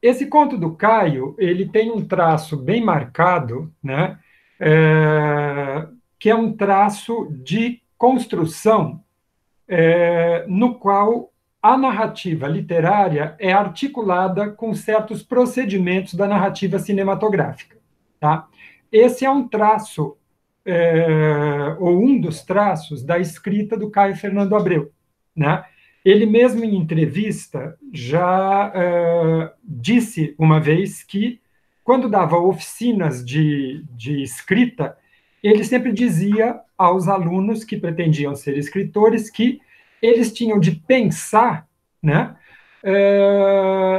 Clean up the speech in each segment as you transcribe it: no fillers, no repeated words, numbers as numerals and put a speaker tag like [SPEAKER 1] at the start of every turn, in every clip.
[SPEAKER 1] Esse conto do Caio, ele tem um traço bem marcado, né? Que é um traço de construção, no qual a narrativa literária é articulada com certos procedimentos da narrativa cinematográfica. Tá? Esse é um traço, ou um dos traços, da escrita do Caio Fernando Abreu. Né? Ele mesmo, em entrevista, já disse uma vez que, quando dava oficinas de escrita, ele sempre dizia aos alunos que pretendiam ser escritores que eles tinham de pensar, né,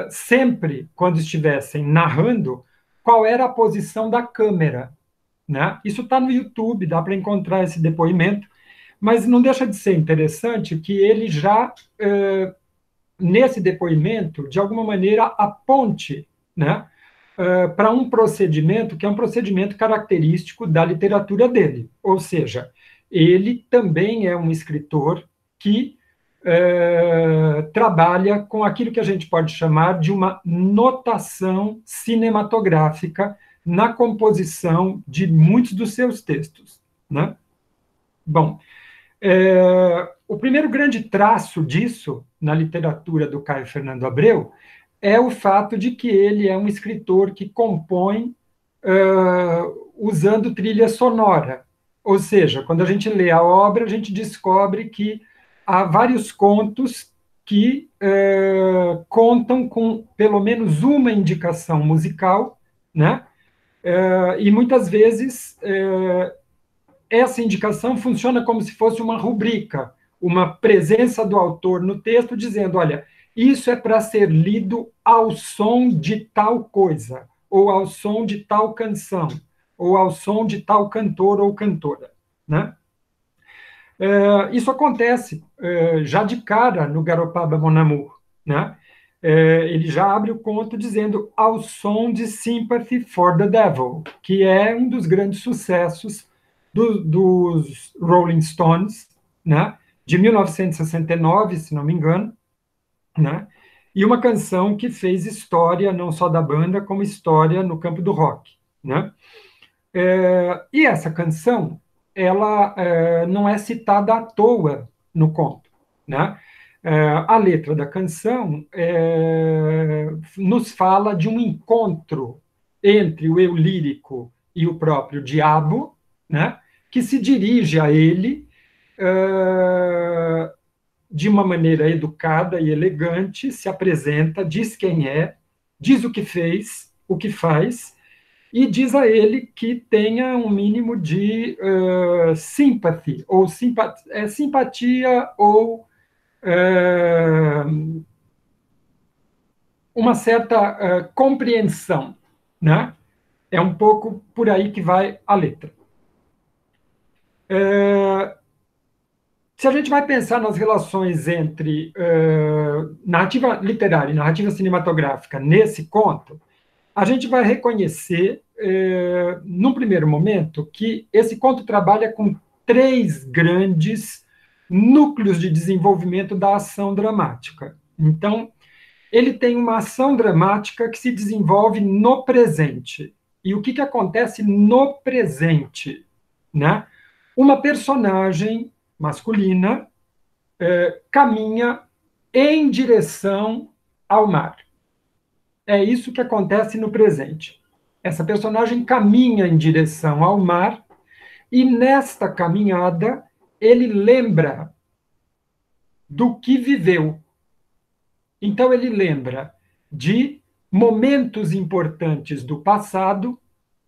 [SPEAKER 1] sempre, quando estivessem narrando, qual era a posição da câmera. Né? Isso está no YouTube, dá para encontrar esse depoimento, mas não deixa de ser interessante que ele já, nesse depoimento, de alguma maneira, aponte, né, para um procedimento que é um procedimento característico da literatura dele. Ou seja, ele também é um escritor que trabalha com aquilo que a gente pode chamar de uma notação cinematográfica na composição de muitos dos seus textos. Né? Bom, o primeiro grande traço disso, na literatura do Caio Fernando Abreu, é o fato de que ele é um escritor que compõe usando trilha sonora. Ou seja, quando a gente lê a obra, a gente descobre que há vários contos que contam com pelo menos uma indicação musical, né? E muitas vezes essa indicação funciona como se fosse uma rubrica, uma presença do autor no texto dizendo, olha, isso é para ser lido ao som de tal coisa, ou ao som de tal canção, ou ao som de tal cantor ou cantora. Né? Isso acontece já de cara no Garopaba Mon Amour. Né? Ele já abre o conto dizendo ao som de Sympathy for the Devil, que é um dos grandes sucessos dos Rolling Stones, né? De 1969, se não me engano, né? E uma canção que fez história não só da banda, como história no campo do rock. Né? E essa canção, ela não é citada à toa no conto. Né? A letra da canção nos fala de um encontro entre o eu lírico e o próprio diabo, né? Que se dirige a ele de uma maneira educada e elegante, se apresenta, diz quem é, diz o que fez, o que faz, e diz a ele que tenha um mínimo de sympathy, ou simpatia, ou uma certa compreensão. Né? É um pouco por aí que vai a letra. Se a gente vai pensar nas relações entre narrativa literária e narrativa cinematográfica nesse conto, a gente vai reconhecer, num primeiro momento, que esse conto trabalha com três grandes núcleos de desenvolvimento da ação dramática. Então, ele tem uma ação dramática que se desenvolve no presente. E o que acontece no presente? Né? Uma personagem masculina caminha em direção ao mar. É isso que acontece no presente. Essa personagem caminha em direção ao mar e, nesta caminhada, ele lembra do que viveu. Então, ele lembra de momentos importantes do passado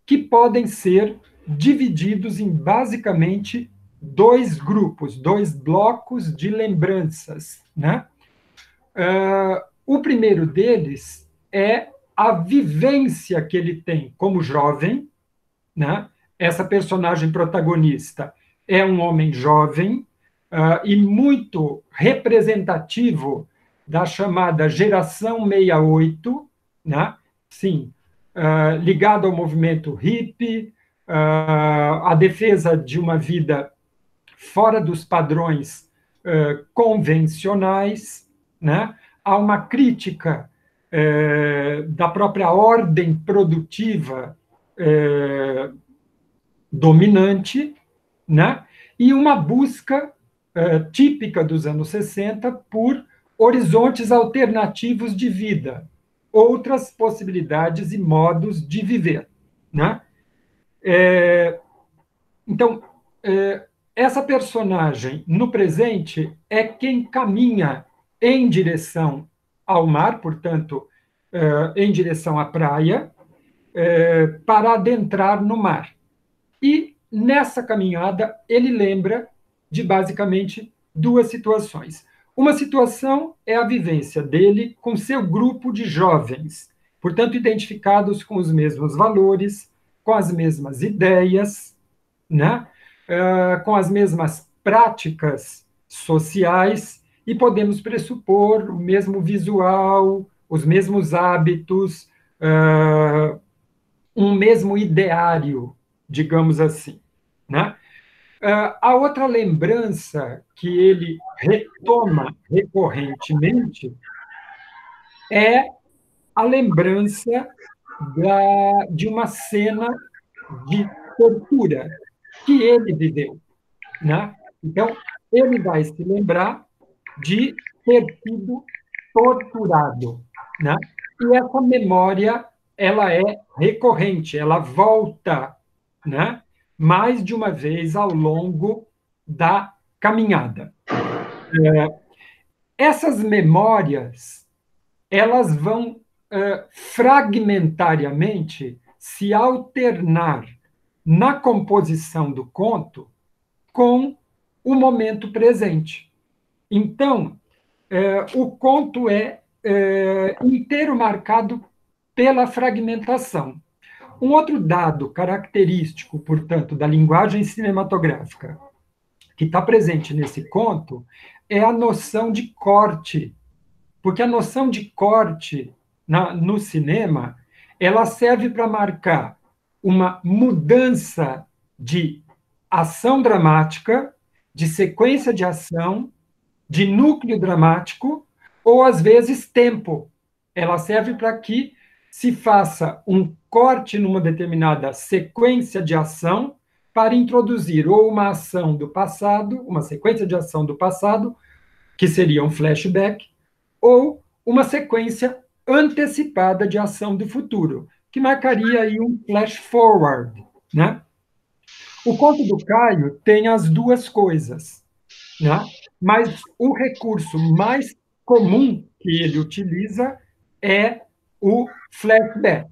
[SPEAKER 1] que podem ser divididos em, basicamente, dois grupos, dois blocos de lembranças. Né? O primeiro deles é a vivência que ele tem como jovem. Né? Essa personagem protagonista é um homem jovem e muito representativo da chamada geração 68, né? Sim, ligado ao movimento hippie, à defesa de uma vida fora dos padrões convencionais, né? Há uma crítica da própria ordem produtiva dominante, né? E uma busca típica dos anos 60 por horizontes alternativos de vida, outras possibilidades e modos de viver, né? Então, essa personagem, no presente, é quem caminha em direção ao mar, portanto, em direção à praia, para adentrar no mar. E, nessa caminhada, ele lembra de, basicamente, duas situações. Uma situação é a vivência dele com seu grupo de jovens, portanto, identificados com os mesmos valores, com as mesmas ideias, né? Com as mesmas práticas sociais, e podemos pressupor o mesmo visual, os mesmos hábitos, um mesmo ideário, digamos assim, né? A outra lembrança que ele retoma recorrentemente é a lembrança de uma cena de tortura que ele viveu, né? Então, ele vai se lembrar de ter sido torturado, né? E essa memória, ela é recorrente, ela volta, né? Mais de uma vez ao longo da caminhada. Essas memórias, elas vão fragmentariamente se alternar na composição do conto com o momento presente. Então, o conto é inteiro marcado pela fragmentação. Um outro dado característico, portanto, da linguagem cinematográfica que está presente nesse conto é a noção de corte, porque a noção de corte no cinema ela serve para marcar uma mudança de ação dramática, de sequência de ação, de núcleo dramático, ou às vezes tempo. Ela serve para que se faça um corte numa determinada sequência de ação para introduzir ou uma ação do passado, uma sequência de ação do passado, que seria um flashback, ou uma sequência antecipada de ação do futuro, que marcaria aí um flash forward, né? O conto do Caio tem as duas coisas, né? Mas o recurso mais comum que ele utiliza é o flashback.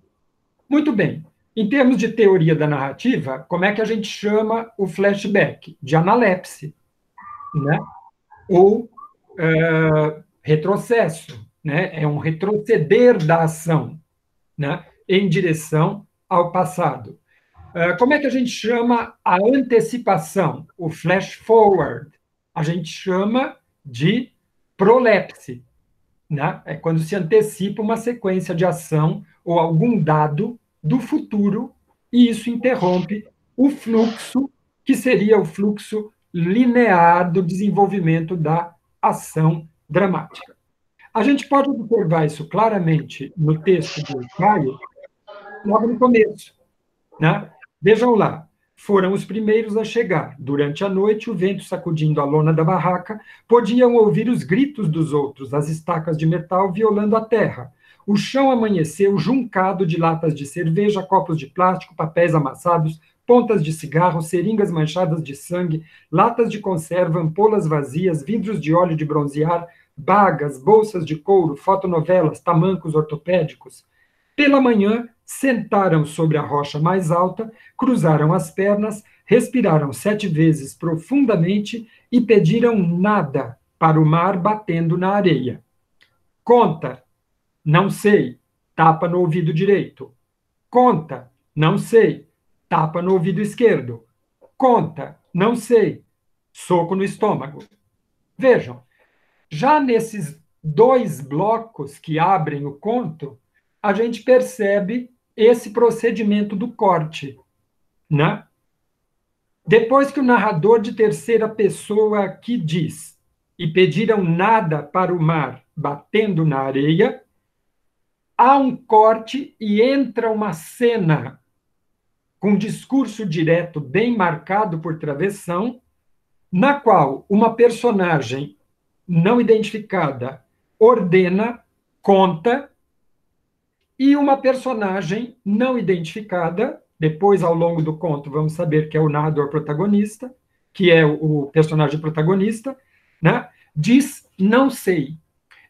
[SPEAKER 1] Muito bem. Em termos de teoria da narrativa, como é que a gente chama o flashback? De analepse, né? Ou retrocesso, né? É um retroceder da ação, né? Em direção ao passado. Como é que a gente chama a antecipação, o flash forward? A gente chama de prolepse, né? É quando se antecipa uma sequência de ação ou algum dado do futuro e isso interrompe o fluxo, que seria o fluxo linear do desenvolvimento da ação dramática. A gente pode observar isso claramente no texto do Caio, logo no começo, né? Vejam lá, foram os primeiros a chegar. Durante a noite, o vento sacudindo a lona da barraca, podiam ouvir os gritos dos outros, as estacas de metal violando a terra. O chão amanheceu juncado de latas de cerveja, copos de plástico, papéis amassados, pontas de cigarro, seringas manchadas de sangue, latas de conserva, ampolas vazias, vidros de óleo de bronzear, bagas, bolsas de couro, fotonovelas, tamancos ortopédicos. Pela manhã, sentaram sobre a rocha mais alta, cruzaram as pernas, respiraram 7 vezes profundamente e pediram nada para o mar batendo na areia. Conta, não sei, tapa no ouvido direito. Conta, não sei, tapa no ouvido esquerdo. Conta, não sei, soco no estômago. Vejam, já nesses 2 blocos que abrem o conto, a gente percebe esse procedimento do corte, né? Depois que o narrador de terceira pessoa aqui diz e pediram nada para o mar batendo na areia, há um corte e entra uma cena com discurso direto bem marcado por travessão, na qual uma personagem não identificada ordena, conta, e uma personagem não identificada, depois, ao longo do conto, vamos saber que é o narrador protagonista, que é o personagem protagonista, né, diz não sei.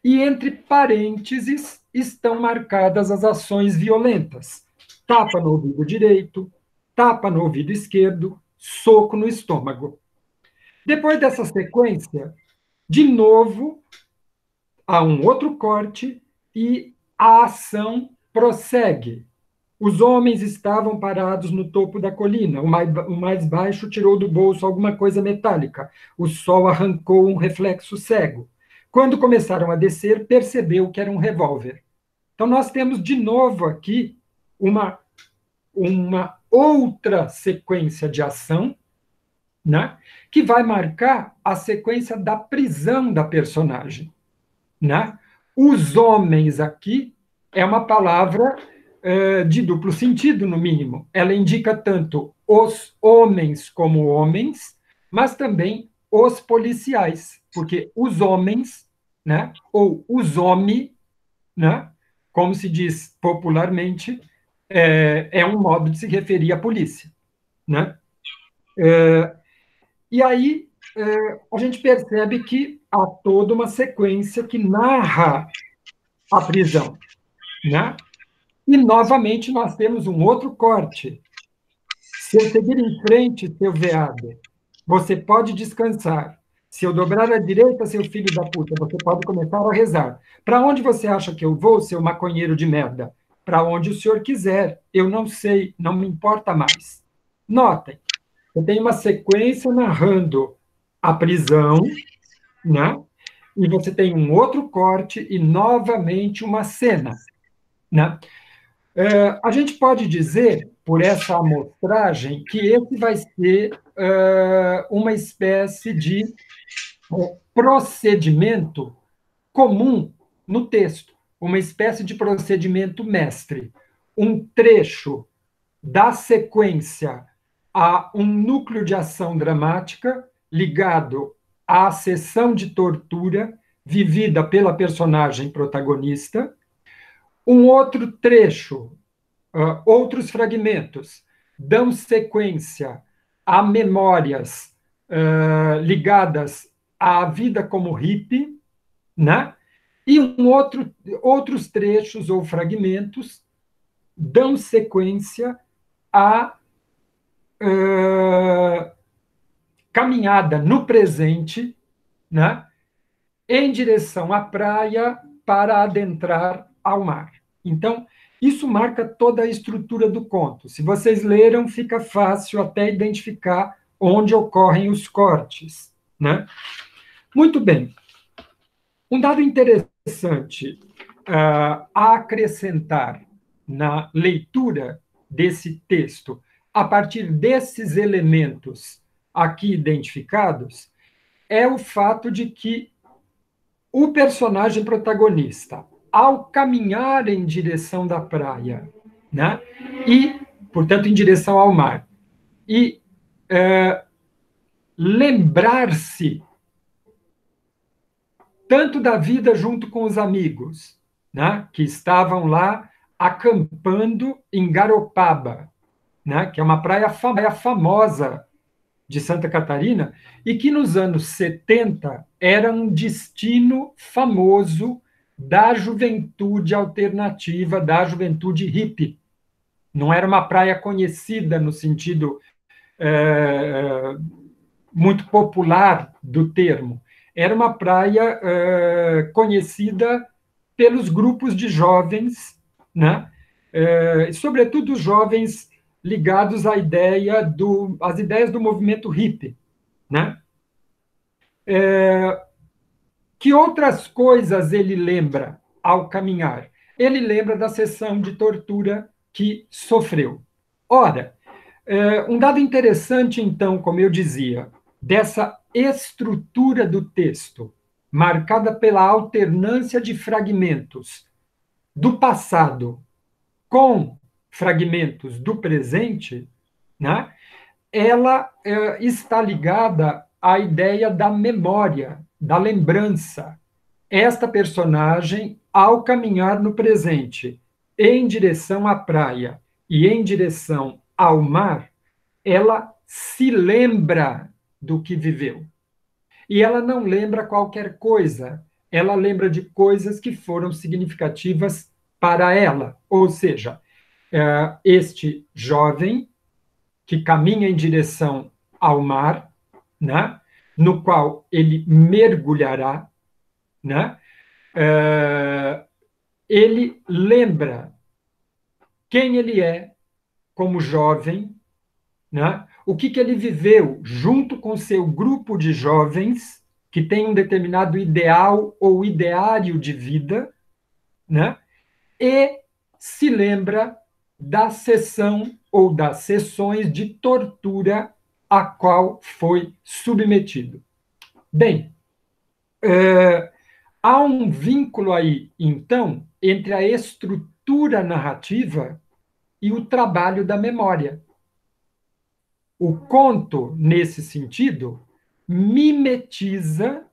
[SPEAKER 1] E entre parênteses estão marcadas as ações violentas. Tapa no ouvido direito, tapa no ouvido esquerdo, soco no estômago. Depois dessa sequência, de novo, há um outro corte e a ação prossegue. Os homens estavam parados no topo da colina. O mais baixo tirou do bolso alguma coisa metálica. O sol arrancou um reflexo cego. Quando começaram a descer, percebeu que era um revólver. Então, nós temos de novo aqui uma outra sequência de ação, né, que vai marcar a sequência da prisão da personagem. Né? Os homens aqui é uma palavra de duplo sentido, no mínimo. Ela indica tanto os homens como homens, mas também os policiais, porque os homens, né, ou os homens, né, como se diz popularmente, é um modo de se referir à polícia. Né? E aí a gente percebe que há toda uma sequência que narra a prisão. Né? E, novamente, nós temos um outro corte. Se eu seguir em frente, seu veado, você pode descansar. Se eu dobrar à direita, seu filho da puta, você pode começar a rezar. Para onde você acha que eu vou, seu maconheiro de merda? Para onde o senhor quiser. Eu não sei, não me importa mais. Notem, eu tenho uma sequência narrando a prisão, né? E você tem um outro corte e, novamente, uma cena. Né? A gente pode dizer, por essa amostragem, que esse vai ser uma espécie de procedimento comum no texto, uma espécie de procedimento mestre. Um trecho da sequência a um núcleo de ação dramática ligado à sessão de tortura vivida pela personagem protagonista, um outro trecho, outros fragmentos dão sequência a memórias ligadas à vida como hippie, né? E outros trechos ou fragmentos dão sequência à caminhada no presente, né? Em direção à praia para adentrar ao mar. Então, isso marca toda a estrutura do conto. Se vocês leram, fica fácil até identificar onde ocorrem os cortes. Né? Muito bem. Um dado interessante a acrescentar na leitura desse texto, a partir desses elementos aqui identificados, é o fato de que o personagem protagonista, ao caminhar em direção da praia, né, e, portanto, em direção ao mar, e lembrar-se tanto da vida junto com os amigos, né, que estavam lá acampando em Garopaba, né, que é uma praia famosa de Santa Catarina, e que nos anos 70 era um destino famoso da juventude alternativa, da juventude hippie. Não era uma praia conhecida no sentido muito popular do termo. Era uma praia conhecida pelos grupos de jovens, né? Sobretudo os jovens ligados às ideias do movimento hippie. Né? Que outras coisas ele lembra ao caminhar? Ele lembra da sessão de tortura que sofreu. Ora, um dado interessante, então, como eu dizia, dessa estrutura do texto, marcada pela alternância de fragmentos do passado com fragmentos do presente, né, ela está ligada à ideia da memória, da lembrança. Esta personagem, ao caminhar no presente, em direção à praia e em direção ao mar, ela se lembra do que viveu. E ela não lembra qualquer coisa, ela lembra de coisas que foram significativas para ela. Ou seja, este jovem que caminha em direção ao mar, né, no qual ele mergulhará, né, ele lembra quem ele é como jovem, né, o que ele viveu junto com seu grupo de jovens que tem um determinado ideal ou ideário de vida, né, e se lembra da sessão ou das sessões de tortura a qual foi submetido. Bem, há um vínculo aí, então, entre a estrutura narrativa e o trabalho da memória. O conto, nesse sentido, mimetiza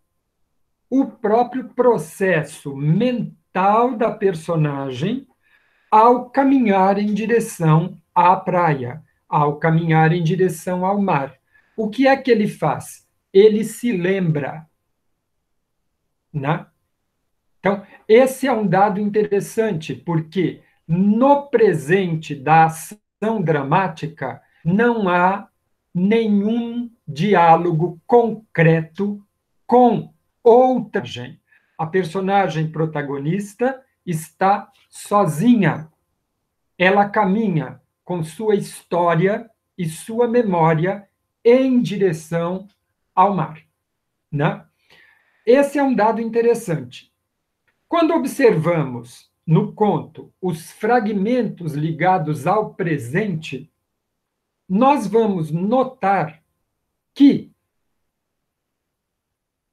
[SPEAKER 1] o próprio processo mental da personagem ao caminhar em direção à praia, ao caminhar em direção ao mar. O que é que ele faz? Ele se lembra, né? Então, esse é um dado interessante, porque no presente da ação dramática não há nenhum diálogo concreto com outra gente. A personagem protagonista está sozinha. Ela caminha com sua história e sua memória em direção ao mar, né? Esse é um dado interessante. Quando observamos no conto os fragmentos ligados ao presente, nós vamos notar que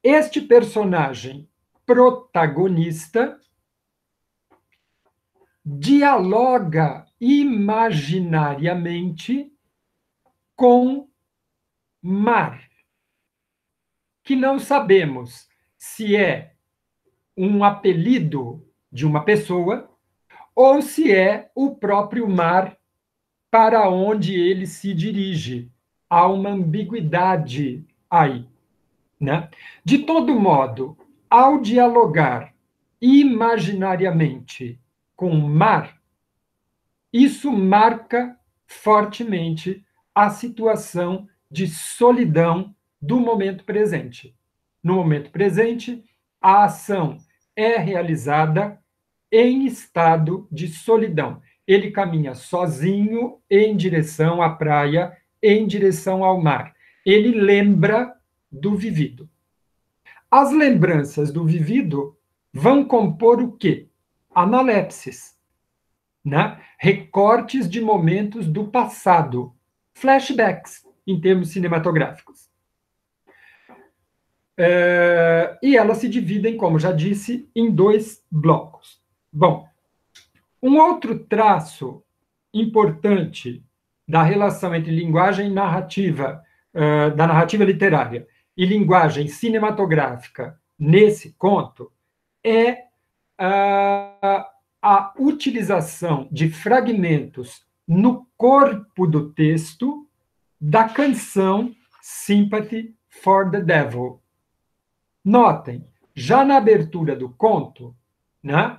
[SPEAKER 1] este personagem protagonista dialoga imaginariamente com mar, que não sabemos se é um apelido de uma pessoa ou se é o próprio mar para onde ele se dirige. Há uma ambiguidade aí, né? De todo modo, ao dialogar imaginariamente com o mar, isso marca fortemente a situação de solidão do momento presente. No momento presente, a ação é realizada em estado de solidão. Ele caminha sozinho em direção à praia, em direção ao mar. Ele lembra do vivido. As lembranças do vivido vão compor o quê? Analepses, né? Recortes de momentos do passado, flashbacks, em termos cinematográficos. E elas se dividem, como já disse, em 2 blocos. Bom, um outro traço importante da relação entre linguagem narrativa, da narrativa literária, e linguagem cinematográfica nesse conto é a utilização de fragmentos no corpo do texto da canção Sympathy for the Devil. Notem, já na abertura do conto, né,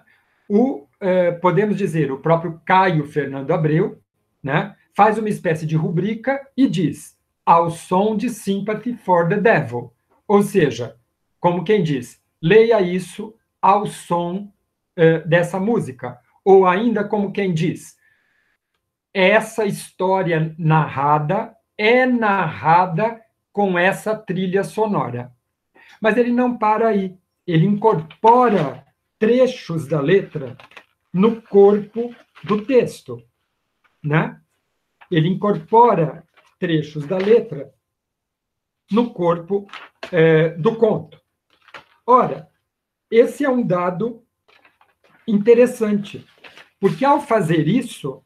[SPEAKER 1] podemos dizer, o próprio Caio Fernando Abreu, né, faz uma espécie de rubrica e diz ao som de Sympathy for the Devil. Ou seja, como quem diz, leia isso ao som dessa música. Ou ainda como quem diz, essa história narrada é narrada com essa trilha sonora. Mas ele não para aí. Ele incorpora trechos da letra no corpo do texto, né? Ele incorpora trechos da letra no corpo do conto. Ora, esse é um dado interessante, porque ao fazer isso,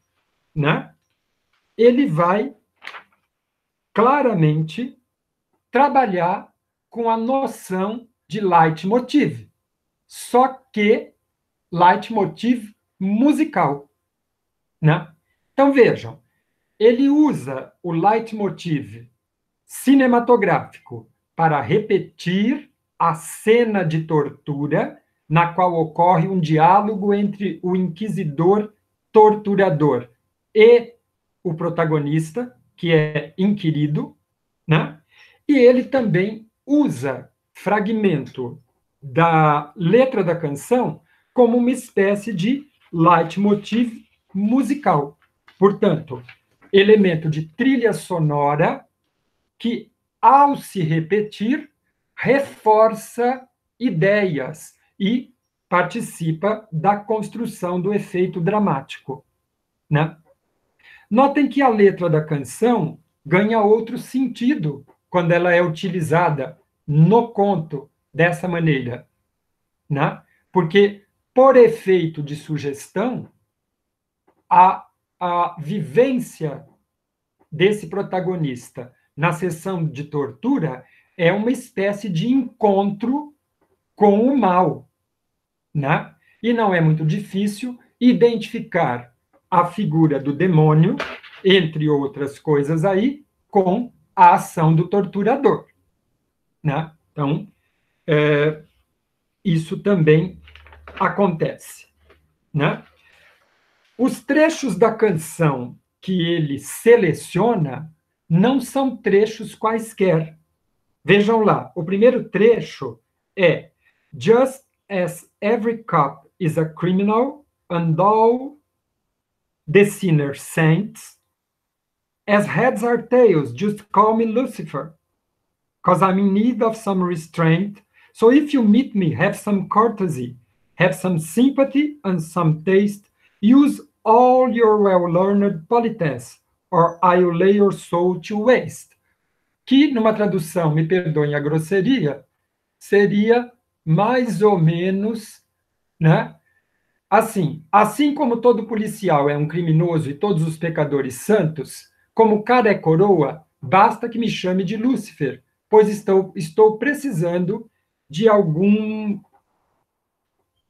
[SPEAKER 1] né, ele vai claramente trabalhar com a noção de leitmotiv, só que leitmotiv musical, né? Então vejam, ele usa o leitmotiv cinematográfico para repetir a cena de tortura na qual ocorre um diálogo entre o inquisidor torturador e o protagonista, que é inquirido, né? E ele também usa fragmento da letra da canção como uma espécie de leitmotiv musical. Portanto, elemento de trilha sonora que, ao se repetir, reforça ideias e participa da construção do efeito dramático, né? Notem que a letra da canção ganha outro sentido quando ela é utilizada no conto dessa maneira, né? Porque, por efeito de sugestão, a vivência desse protagonista na sessão de tortura é uma espécie de encontro com o mal, né? E não é muito difícil identificar a figura do demônio, entre outras coisas aí, com a ação do torturador, né? Então, isso também acontece, né? Os trechos da canção que ele seleciona não são trechos quaisquer. Vejam lá, o primeiro trecho é Just as every cop is a criminal and all the sinners saints, as heads are tails, just call me Lucifer, because I'm in need of some restraint. So if you meet me, have some courtesy, have some sympathy and some taste, use all your well-learned politesse, or I'll lay your soul to waste. Que, numa tradução, me perdoem a grosseria, seria mais ou menos, né? Assim como todo policial é um criminoso e todos os pecadores santos, como cara é coroa, basta que me chame de Lúcifer, pois estou precisando de algum...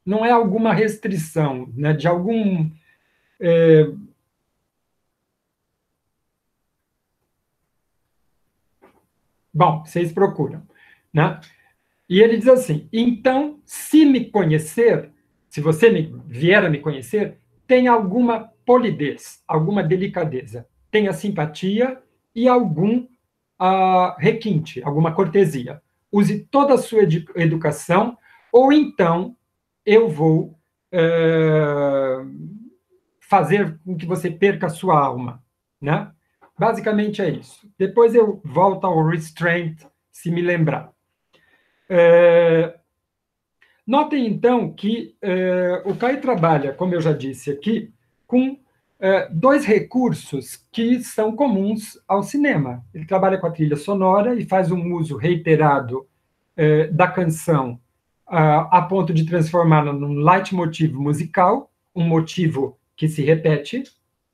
[SPEAKER 1] Não é alguma restrição, né? De algum... Bom, vocês procuram, né? E ele diz assim, então, se me conhecer, se você vier a me conhecer, tenha alguma polidez, alguma delicadeza, tenha simpatia e algum requinte, alguma cortesia. Use toda a sua educação, ou então eu vou fazer com que você perca a sua alma, né? Basicamente é isso. Depois eu volto ao restraint, se me lembrar. Notem, então, que o Caio trabalha, como eu já disse aqui, com dois recursos que são comuns ao cinema. Ele trabalha com a trilha sonora e faz um uso reiterado da canção a ponto de transformá-la num leitmotiv musical, um motivo que se repete,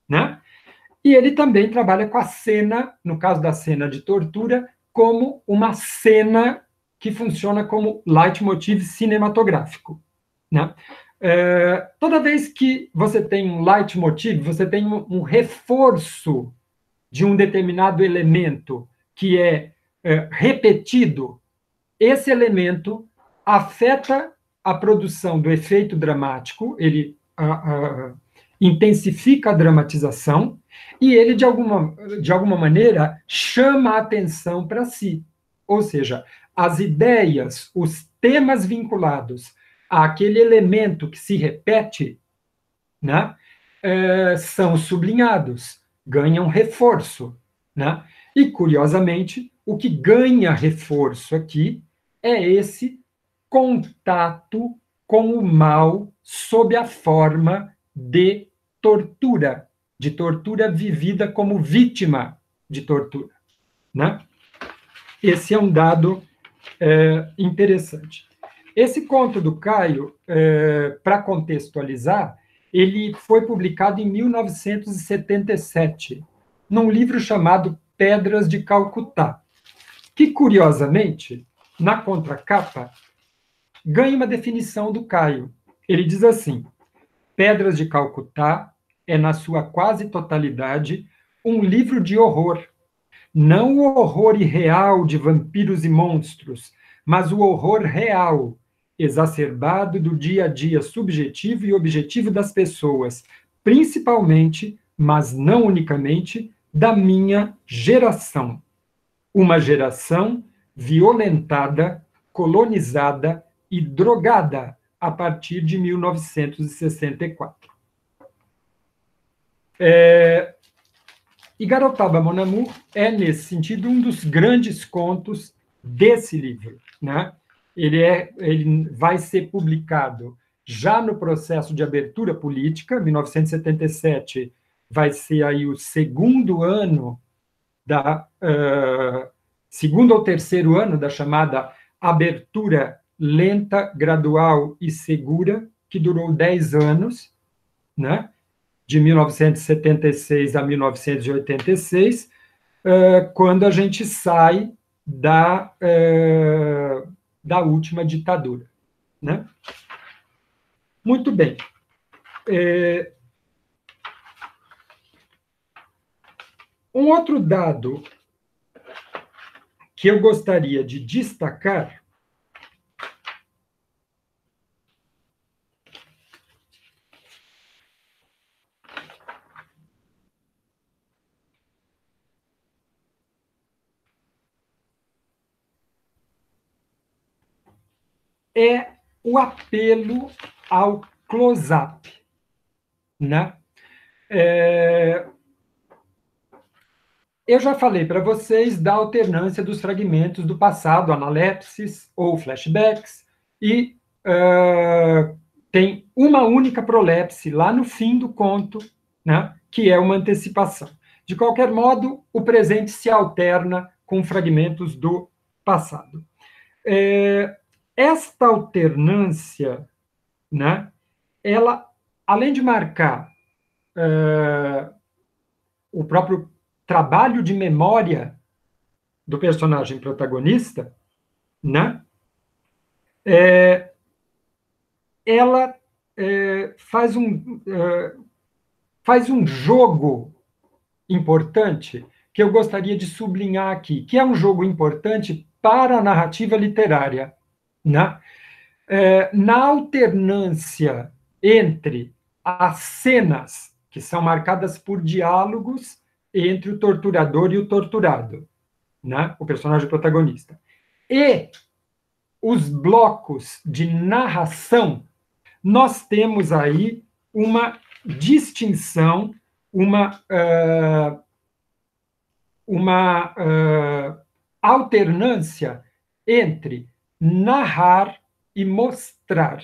[SPEAKER 1] né? E ele também trabalha com a cena, no caso da cena de tortura, como uma cena que funciona como leitmotiv cinematográfico, né? Toda vez que você tem um leitmotiv, você tem um reforço de um determinado elemento que é repetido. Esse elemento afeta a produção do efeito dramático, ele intensifica a dramatização e ele, de alguma maneira, chama a atenção para si. Ou seja, as ideias, os temas vinculados àquele elemento que se repete, né, são sublinhados, ganham reforço, né? E, curiosamente, o que ganha reforço aqui é esse contato com o mal sob a forma de tortura vivida como vítima de tortura, né? Esse é um dado interessante. Esse conto do Caio, para contextualizar, ele foi publicado em 1977, num livro chamado Pedras de Calcutá, que, curiosamente, na contracapa, ganha uma definição do Caio. Ele diz assim: Pedras de Calcutá é, na sua quase totalidade, um livro de horror. Não o horror irreal de vampiros e monstros, mas o horror real, exacerbado do dia a dia subjetivo e objetivo das pessoas, principalmente, mas não unicamente, da minha geração. Uma geração violentada, colonizada e drogada a partir de 1964. E Garopaba Mon Amour é, nesse sentido, um dos grandes contos desse livro. Né? Ele vai ser publicado já no processo de abertura política, 1977 vai ser aí o segundo ano segundo ou terceiro ano da chamada abertura lenta, gradual e segura, que durou 10 anos, né? De 1976 a 1986, quando a gente sai da última ditadura. Né? Muito bem. Um outro dado que eu gostaria de destacar é o apelo ao close-up. Né? Eu já falei para vocês da alternância dos fragmentos do passado, analepses ou flashbacks, e tem uma única prolepse lá no fim do conto, né, que é uma antecipação. De qualquer modo, o presente se alterna com fragmentos do passado. Esta alternância, né, ela, além de marcar o próprio trabalho de memória do personagem protagonista, né? Ela faz um jogo importante que eu gostaria de sublinhar aqui, que é um jogo importante para a narrativa literária. Né? Na alternância entre as cenas, que são marcadas por diálogos entre o torturador e o torturado, né? O personagem protagonista, e os blocos de narração, nós temos aí uma distinção, uma alternância entre narrar e mostrar.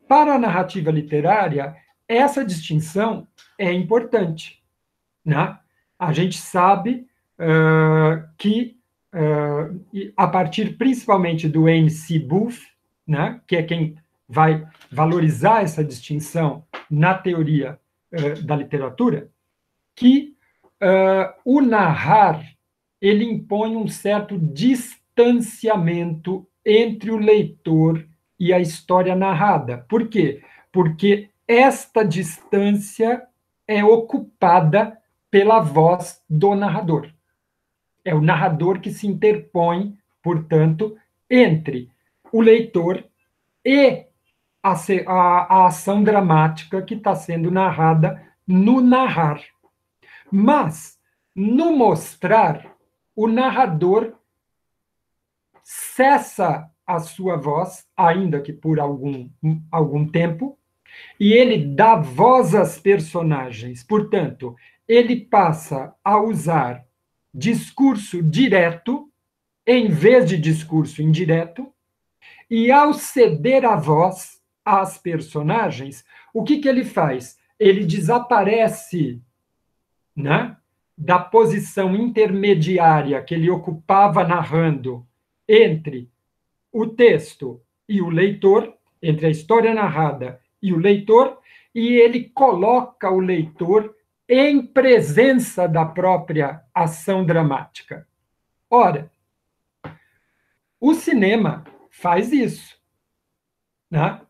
[SPEAKER 1] Para a narrativa literária, essa distinção é importante. Né? A gente sabe que, a partir principalmente do M.C. Booth, né, que é quem vai valorizar essa distinção na teoria da literatura, que o narrar ele impõe um certo distanciamento entre o leitor e a história narrada. Por quê? Porque esta distância é ocupada pela voz do narrador. É o narrador que se interpõe, portanto, entre o leitor e a ação dramática que está sendo narrada no narrar. Mas, no mostrar, o narrador cessa a sua voz, ainda que por algum tempo, e ele dá voz às personagens. Portanto, ele passa a usar discurso direto em vez de discurso indireto, e ao ceder a voz às personagens, o que ele faz? Ele desaparece, né, da posição intermediária que ele ocupava narrando entre o texto e o leitor, entre a história narrada e o leitor, e ele coloca o leitor em presença da própria ação dramática. Ora, o cinema faz isso, né?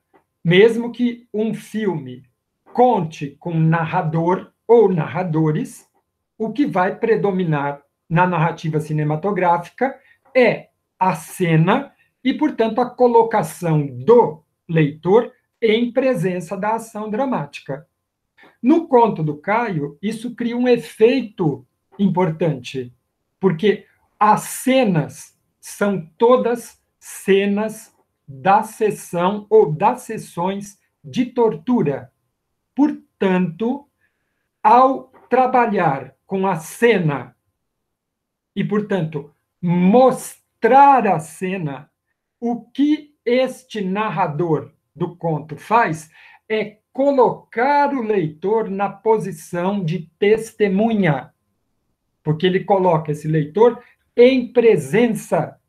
[SPEAKER 1] Mesmo que um filme conte com narrador ou narradores, o que vai predominar na narrativa cinematográfica é a cena e, portanto, a colocação do leitor em presença da ação dramática. No conto do Caio, isso cria um efeito importante, porque as cenas são todas cenas da sessão ou das sessões de tortura. Portanto, ao trabalhar com a cena e, portanto, mostrar a cena, o que este narrador do conto faz é colocar o leitor na posição de testemunha, porque ele coloca esse leitor em presença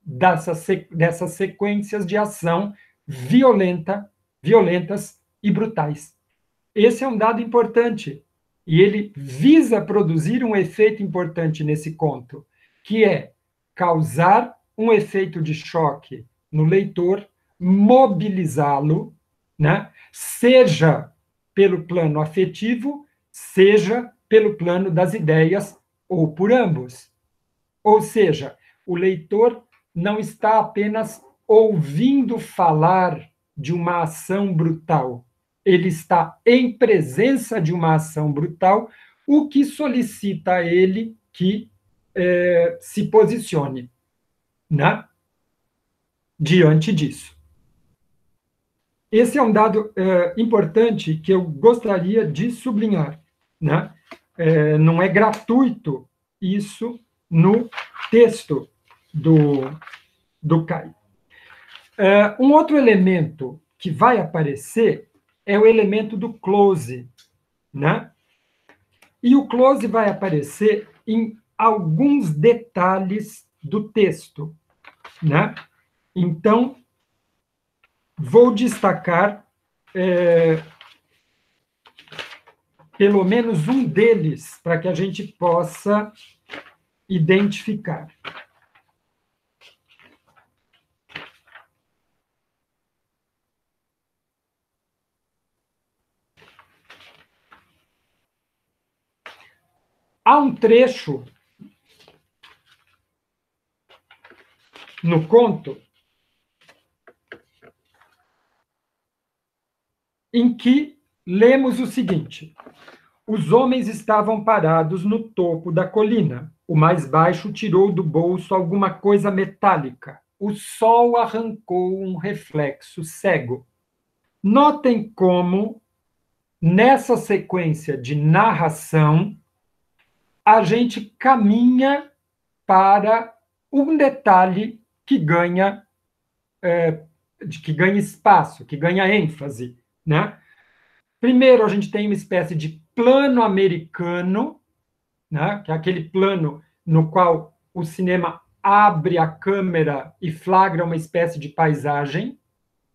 [SPEAKER 1] dessas sequências de ação violentas e brutais. Esse é um dado importante, e ele visa produzir um efeito importante nesse conto, que é causar um efeito de choque no leitor, mobilizá-lo, né? Seja pelo plano afetivo, seja pelo plano das ideias, ou por ambos. Ou seja, o leitor não está apenas ouvindo falar de uma ação brutal, ele está em presença de uma ação brutal, o que solicita a ele que se posicione, né, diante disso. Esse é um dado importante que eu gostaria de sublinhar, né? Não é gratuito isso no texto do Caio. Um outro elemento que vai aparecer é o elemento do close, né? E o close vai aparecer em alguns detalhes do texto, né? Então, vou destacar pelo menos um deles para que a gente possa identificar. Há um trecho no conto em que lemos o seguinte: os homens estavam parados no topo da colina. O mais baixo tirou do bolso alguma coisa metálica. O sol arrancou um reflexo cego. Notem como, nessa sequência de narração, a gente caminha para um detalhe que ganha espaço, que ganha ênfase, né? Primeiro, a gente tem uma espécie de plano americano, né? Que é aquele plano no qual o cinema abre a câmera e flagra uma espécie de paisagem,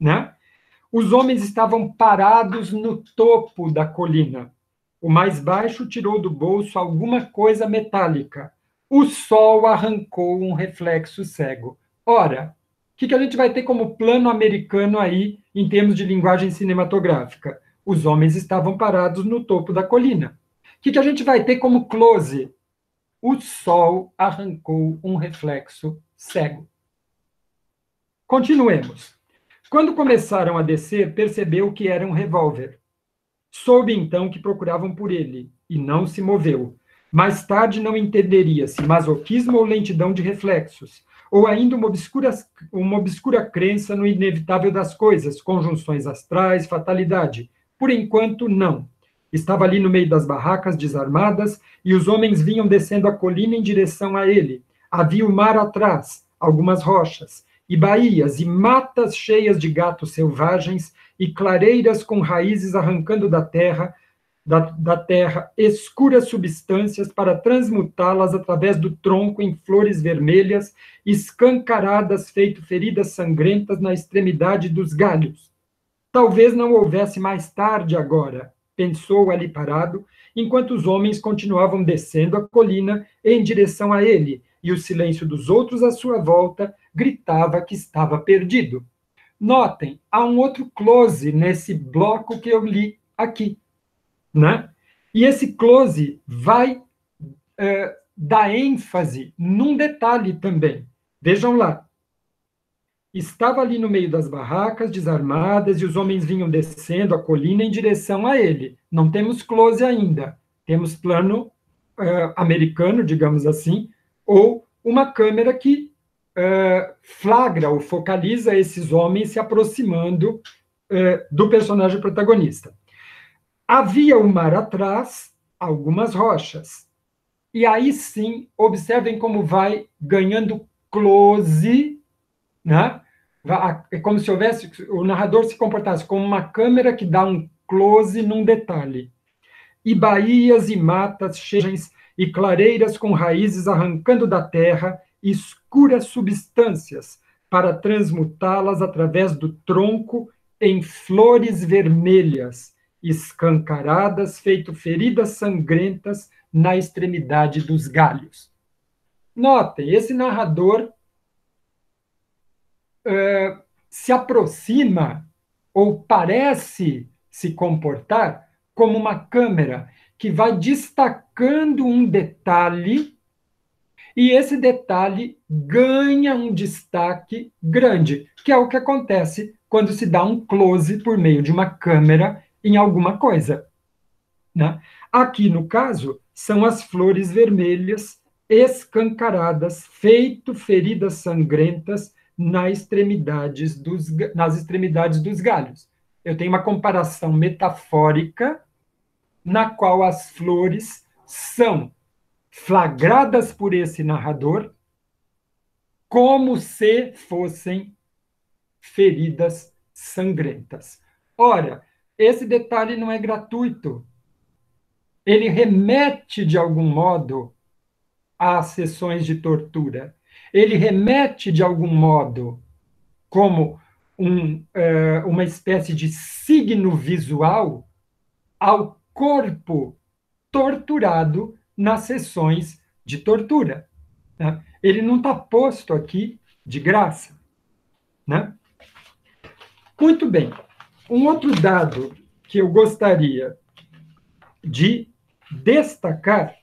[SPEAKER 1] né? Os homens estavam parados no topo da colina. O mais baixo tirou do bolso alguma coisa metálica. O sol arrancou um reflexo cego. Ora, o que a gente vai ter como plano americano aí, em termos de linguagem cinematográfica? Os homens estavam parados no topo da colina. O que a gente vai ter como close? O sol arrancou um reflexo cego. Continuemos. Quando começaram a descer, percebeu que era um revólver. Soube então que procuravam por ele, e não se moveu. Mais tarde não entenderia se masoquismo ou lentidão de reflexos, ou ainda uma obscura crença no inevitável das coisas, conjunções astrais, fatalidade. Por enquanto, não. Estava ali no meio das barracas desarmadas, e os homens vinham descendo a colina em direção a ele. Havia o mar atrás, algumas rochas, e baías, e matas cheias de gatos selvagens, e clareiras com raízes arrancando da terra, da terra escuras substâncias para transmutá-las através do tronco em flores vermelhas, escancaradas, feito feridas sangrentas na extremidade dos galhos. Talvez não houvesse mais tarde agora, pensou ali parado, enquanto os homens continuavam descendo a colina em direção a ele, e o silêncio dos outros à sua volta gritava que estava perdido. Notem, há um outro close nesse bloco que eu li aqui, né? E esse close vai dar ênfase num detalhe também. Vejam lá. Estava ali no meio das barracas, desarmadas, e os homens vinham descendo a colina em direção a ele. Não temos close ainda. Temos plano americano, digamos assim, ou uma câmera que flagra ou focaliza esses homens se aproximando do personagem protagonista. Havia o mar atrás, algumas rochas. E aí sim, observem como vai ganhando close, né? É como se houvesse, o narrador se comportasse como uma câmera que dá um close num detalhe. E baías e matas cheias e clareiras com raízes arrancando da terra escuras substâncias para transmutá-las através do tronco em flores vermelhas, escancaradas, feito feridas sangrentas na extremidade dos galhos. Notem, esse narrador se aproxima ou parece se comportar como uma câmera que vai destacando um detalhe e esse detalhe ganha um destaque grande, que é o que acontece quando se dá um close por meio de uma câmera em alguma coisa, né? Aqui, no caso, são as flores vermelhas escancaradas, feito feridas sangrentas nas extremidades dos galhos. Eu tenho uma comparação metafórica na qual as flores são flagradas por esse narrador como se fossem feridas sangrentas. Ora, esse detalhe não é gratuito. Ele remete, de algum modo, às sessões de tortura. Ele remete, de algum modo, como uma espécie de signo visual ao corpo torturado nas sessões de tortura, né? Ele não está posto aqui de graça, né? Muito bem. Um outro dado que eu gostaria de destacar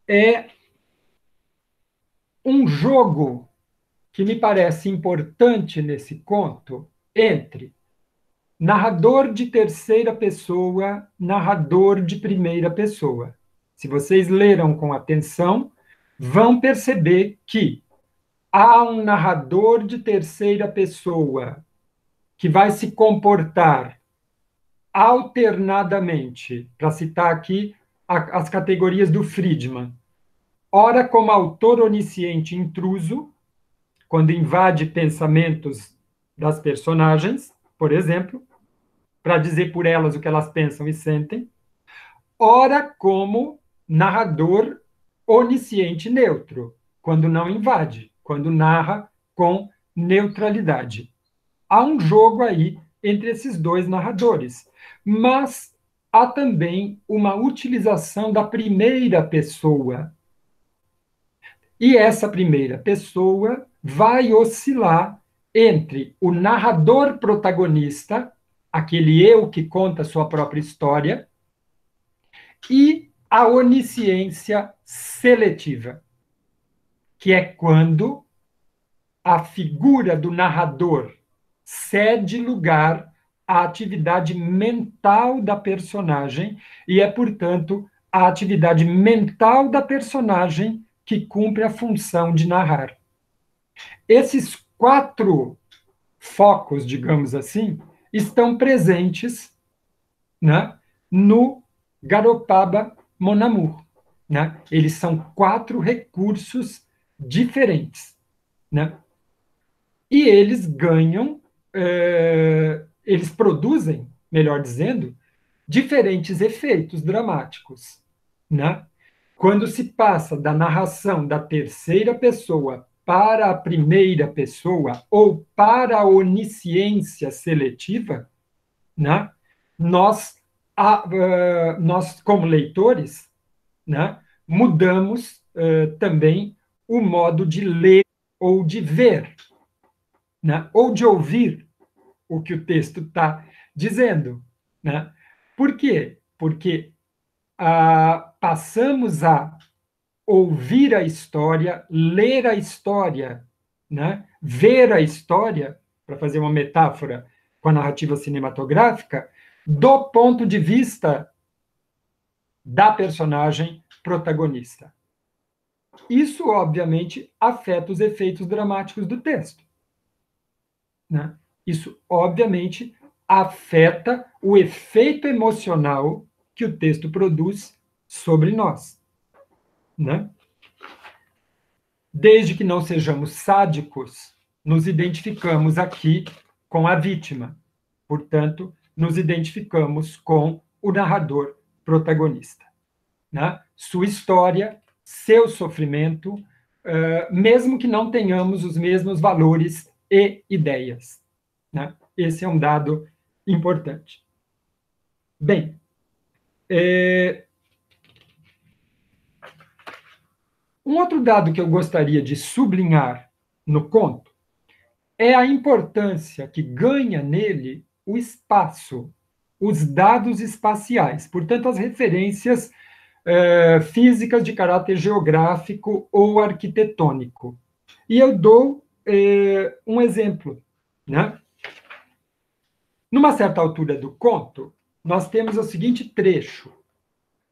[SPEAKER 1] é um jogo que me parece importante nesse conto entre narrador de terceira pessoa, narrador de primeira pessoa. Se vocês leram com atenção, vão perceber que há um narrador de terceira pessoa que vai se comportar alternadamente, para citar aqui as categorias do Friedman, ora como autor onisciente intruso, quando invade pensamentos das personagens, por exemplo, para dizer por elas o que elas pensam e sentem, ora como narrador onisciente neutro, quando não invade, quando narra com neutralidade. Há um jogo aí entre esses dois narradores, mas há também uma utilização da primeira pessoa. E essa primeira pessoa vai oscilar entre o narrador protagonista, aquele eu que conta sua própria história, e a onisciência seletiva, que é quando a figura do narrador cede lugar à atividade mental da personagem e é, portanto, a atividade mental da personagem que cumpre a função de narrar. Esses 4 focos, digamos assim, estão presentes, né, no Garopaba Mon Amour, né? Eles são 4 recursos diferentes, né? E eles ganham, eles produzem, melhor dizendo, diferentes efeitos dramáticos, né? Quando se passa da narração da terceira pessoa para a primeira pessoa ou para a onisciência seletiva, né? Nós, nós como leitores, né, mudamos também o modo de ler ou de ver, né, ou de ouvir o que o texto está dizendo. Né? Por quê? Porque passamos a ouvir a história, ler a história, né? Ver a história, para fazer uma metáfora com a narrativa cinematográfica, do ponto de vista da personagem protagonista. Isso, obviamente, afeta os efeitos dramáticos do texto. Né? Isso, obviamente, afeta o efeito emocional que o texto produz sobre nós. Né? Desde que não sejamos sádicos, nos identificamos aqui com a vítima. Portanto, nos identificamos com o narrador protagonista. Né? Sua história, seu sofrimento, mesmo que não tenhamos os mesmos valores e ideias. Né? Esse é um dado importante. Bem, um outro dado que eu gostaria de sublinhar no conto é a importância que ganha nele o espaço, os dados espaciais, portanto, as referências físicas de caráter geográfico ou arquitetônico. E eu dou um exemplo. Né? Numa certa altura do conto, nós temos o seguinte trecho.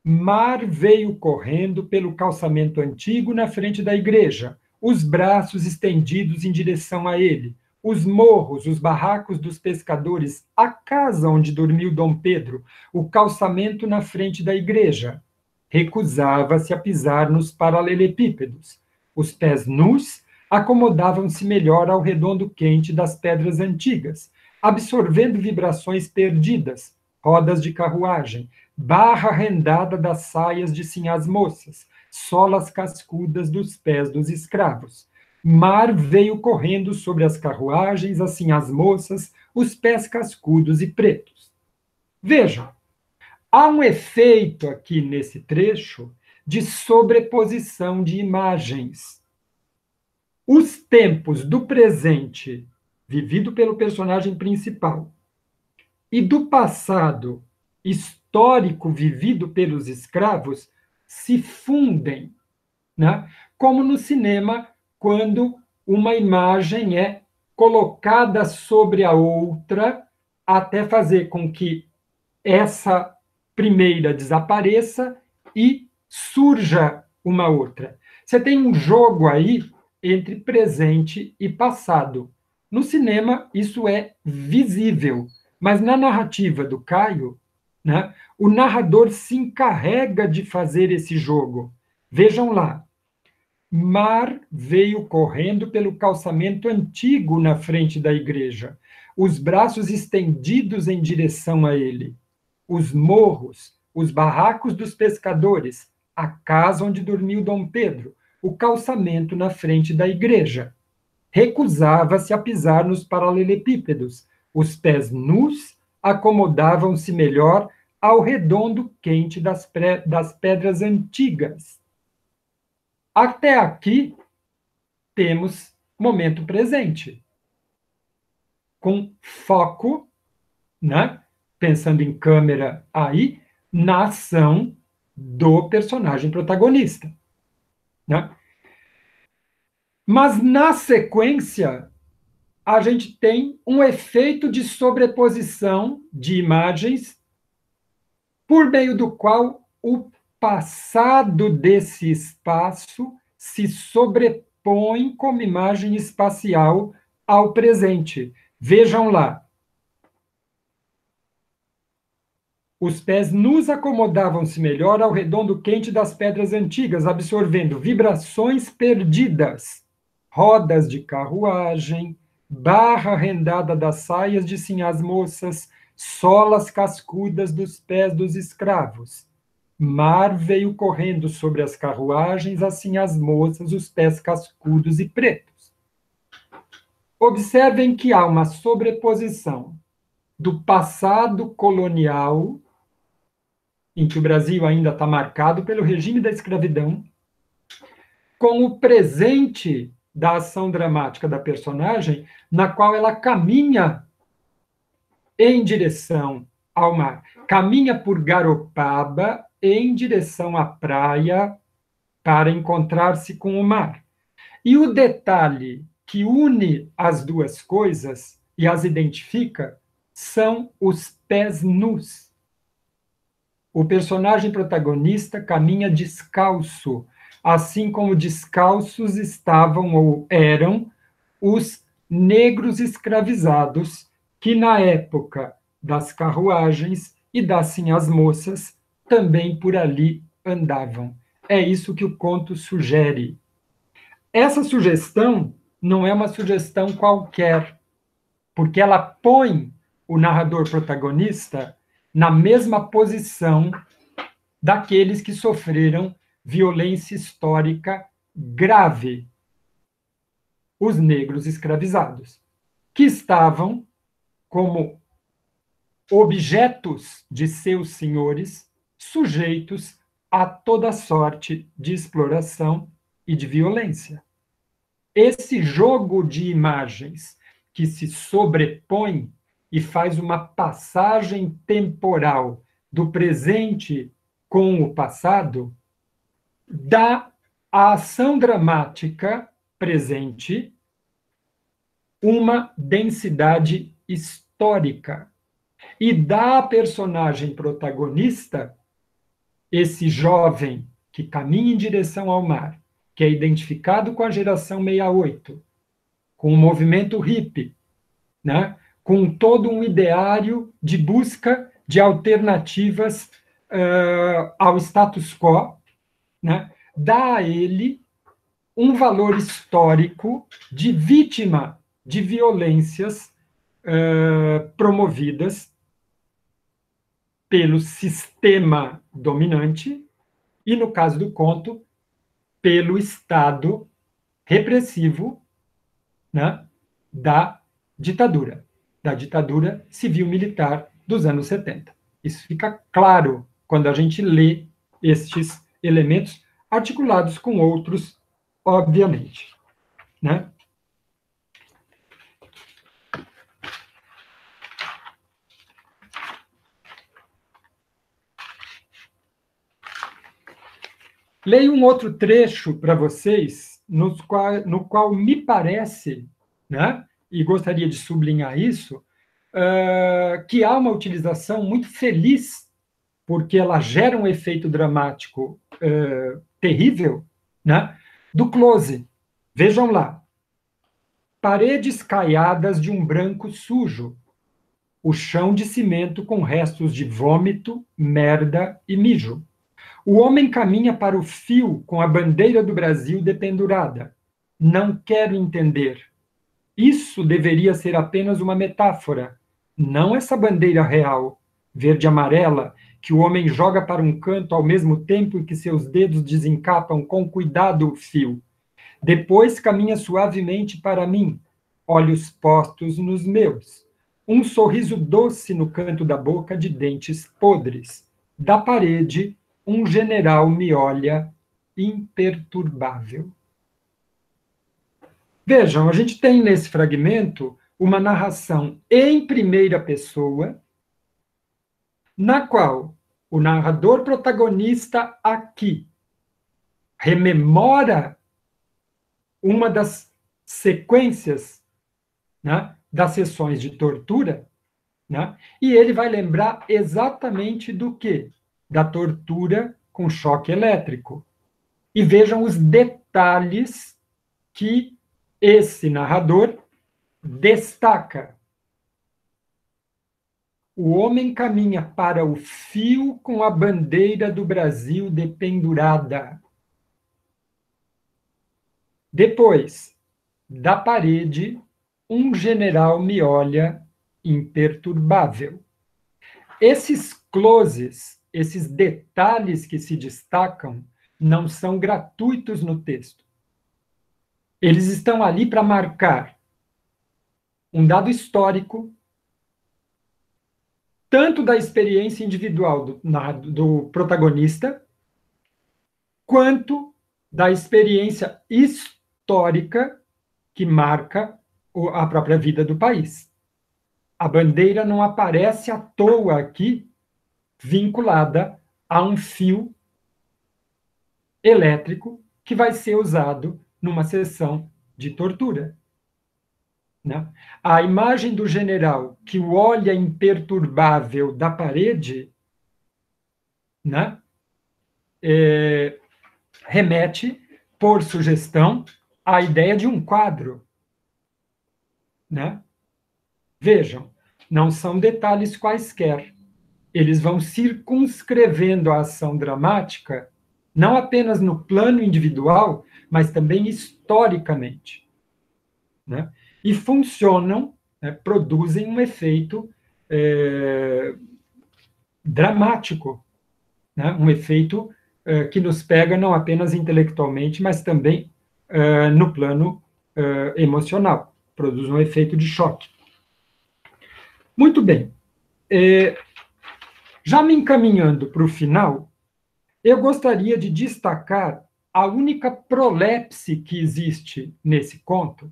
[SPEAKER 1] Mar veio correndo pelo calçamento antigo na frente da igreja, os braços estendidos em direção a ele. Os morros, os barracos dos pescadores, a casa onde dormiu Dom Pedro, o calçamento na frente da igreja. Recusava-se a pisar nos paralelepípedos. Os pés nus acomodavam-se melhor ao redondo quente das pedras antigas, absorvendo vibrações perdidas, rodas de carruagem, barra rendada das saias de sinhás moças, solas cascudas dos pés dos escravos. Mar veio correndo sobre as carruagens, as sinhás moças, os pés cascudos e pretos. Vejam, há um efeito aqui nesse trecho de sobreposição de imagens. Os tempos do presente, vivido pelo personagem principal, e do passado histórico vivido pelos escravos se fundem, né? Como no cinema, quando uma imagem é colocada sobre a outra até fazer com que essa primeira desapareça e surja uma outra. Você tem um jogo aí entre presente e passado. No cinema, isso é visível, mas na narrativa do Caio, né, o narrador se encarrega de fazer esse jogo. Vejam lá. Mar veio correndo pelo calçamento antigo na frente da igreja, os braços estendidos em direção a ele. Os morros, os barracos dos pescadores, a casa onde dormiu Dom Pedro, o calçamento na frente da igreja. Recusava-se a pisar nos paralelepípedos. Os pés nus acomodavam-se melhor ao redondo quente das pedras antigas. Até aqui, temos momento presente, com foco, né? Pensando em câmera aí, na ação do personagem protagonista. Né? Mas, na sequência, a gente tem um efeito de sobreposição de imagens, por meio do qual o passado desse espaço se sobrepõe como imagem espacial ao presente. Vejam lá. Os pés nus acomodavam-se melhor ao redondo quente das pedras antigas, absorvendo vibrações perdidas, rodas de carruagem, barra rendada das saias de sinhás moças, solas cascudas dos pés dos escravos. Mar veio correndo sobre as carruagens, assim as moças, os pés cascudos e pretos. Observem que há uma sobreposição do passado colonial, em que o Brasil ainda está marcado pelo regime da escravidão, com o presente da ação dramática da personagem, na qual ela caminha em direção ao mar. Caminha por Garopaba em direção à praia para encontrar-se com o mar. E o detalhe que une as duas coisas e as identifica são os pés nus. O personagem protagonista caminha descalço, assim como descalços estavam ou eram os negros escravizados que, na época das carruagens e das sinhás moças, também por ali andavam. É isso que o conto sugere. Essa sugestão não é uma sugestão qualquer, porque ela põe o narrador protagonista na mesma posição daqueles que sofreram violência histórica grave, os negros escravizados, que estavam como objetos de seus senhores, sujeitos a toda sorte de exploração e de violência. Esse jogo de imagens que se sobrepõe e faz uma passagem temporal do presente com o passado, dá à ação dramática presente uma densidade histórica e dá à personagem protagonista, esse jovem que caminha em direção ao mar, que é identificado com a geração 68, com o movimento hippie, né? Com todo um ideário de busca de alternativas ao status quo, né? Dá a ele um valor histórico de vítima de violências promovidas pelo sistema dominante e, no caso do conto, pelo Estado repressivo, né, da ditadura civil-militar dos anos 70. Isso fica claro quando a gente lê estes elementos articulados com outros, obviamente, né? Leio um outro trecho para vocês, no qual me parece, né, e gostaria de sublinhar isso, que há uma utilização muito feliz, porque ela gera um efeito dramático terrível, né, do close. Vejam lá. Paredes caiadas de um branco sujo, o chão de cimento com restos de vômito, merda e mijo. O homem caminha para o fio com a bandeira do Brasil dependurada. Não quero entender. Isso deveria ser apenas uma metáfora, não essa bandeira real, verde-amarela, que o homem joga para um canto ao mesmo tempo que seus dedos desencapam com cuidado o fio. Depois caminha suavemente para mim, olhos postos nos meus. Um sorriso doce no canto da boca de dentes podres. Da parede, um general me olha imperturbável. Vejam, a gente tem nesse fragmento uma narração em primeira pessoa, na qual o narrador protagonista aqui rememora uma das sequências, né, das sessões de tortura, né, e ele vai lembrar exatamente do quê? Da tortura com choque elétrico. E vejam os detalhes que esse narrador destaca. O homem caminha para o fio com a bandeira do Brasil dependurada. Depois, da parede, um general me olha imperturbável. Esses closes, esses detalhes que se destacam, não são gratuitos no texto. Eles estão ali para marcar um dado histórico, tanto da experiência individual do protagonista, quanto da experiência histórica que marca a própria vida do país. A bandeira não aparece à toa aqui, vinculada a um fio elétrico que vai ser usado numa sessão de tortura. Né? A imagem do general que olha imperturbável da parede, né, remete, por sugestão, à ideia de um quadro. Né? Vejam, não são detalhes quaisquer. Eles vão circunscrevendo a ação dramática, não apenas no plano individual, mas também historicamente. Né? E funcionam, né, produzem um efeito dramático, né? Um efeito que nos pega não apenas intelectualmente, mas também no plano emocional. Produz um efeito de choque. Muito bem. Já me encaminhando para o final, eu gostaria de destacar a única prolepse que existe nesse conto,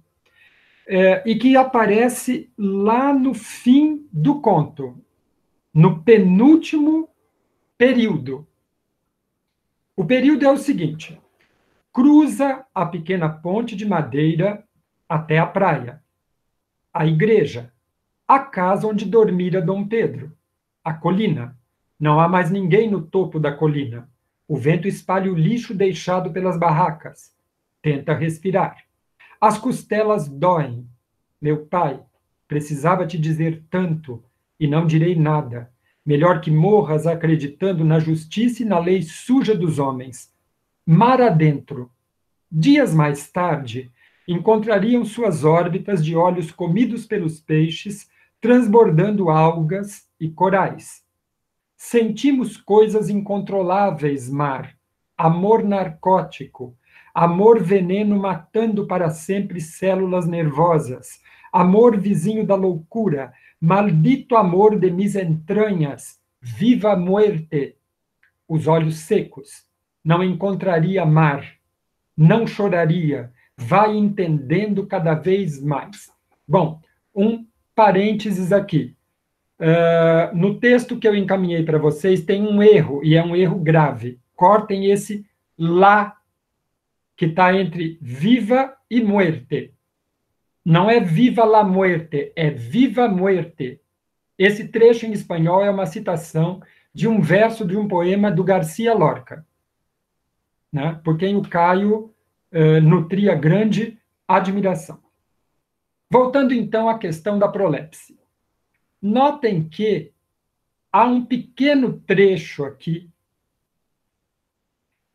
[SPEAKER 1] e que aparece lá no fim do conto, no penúltimo período. O período é o seguinte: cruza a pequena ponte de madeira até a praia, a igreja, a casa onde dormira Dom Pedro, a colina. Não há mais ninguém no topo da colina. O vento espalha o lixo deixado pelas barracas. Tenta respirar. As costelas doem. Meu pai, precisava te dizer tanto, e não direi nada. Melhor que morras acreditando na justiça e na lei suja dos homens. Mar adentro. Dias mais tarde, encontrariam suas órbitas de olhos comidos pelos peixes, transbordando algas e corais. Sentimos coisas incontroláveis, mar. Amor narcótico. Amor veneno matando para sempre células nervosas. Amor vizinho da loucura. Maldito amor de mis entranhas. Viva a muerte. Os olhos secos. Não encontraria mar. Não choraria. Vai entendendo cada vez mais. Bom, um parênteses aqui. No texto que eu encaminhei para vocês tem um erro, e é um erro grave. Cortem esse lá, que está entre viva e muerte. Não é viva la muerte, é viva muerte. Esse trecho em espanhol é uma citação de um verso de um poema do Garcia Lorca, né, por quem o Caio nutria grande admiração. Voltando então à questão da prolepse. Notem que há um pequeno trecho aqui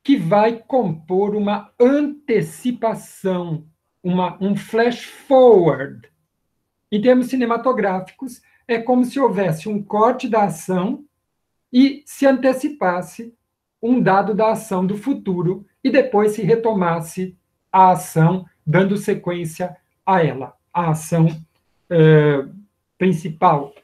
[SPEAKER 1] que vai compor uma antecipação, um flash forward. Em termos cinematográficos, é como se houvesse um corte da ação e se antecipasse um dado da ação do futuro e depois se retomasse a ação, dando sequência a ela, a ação principal.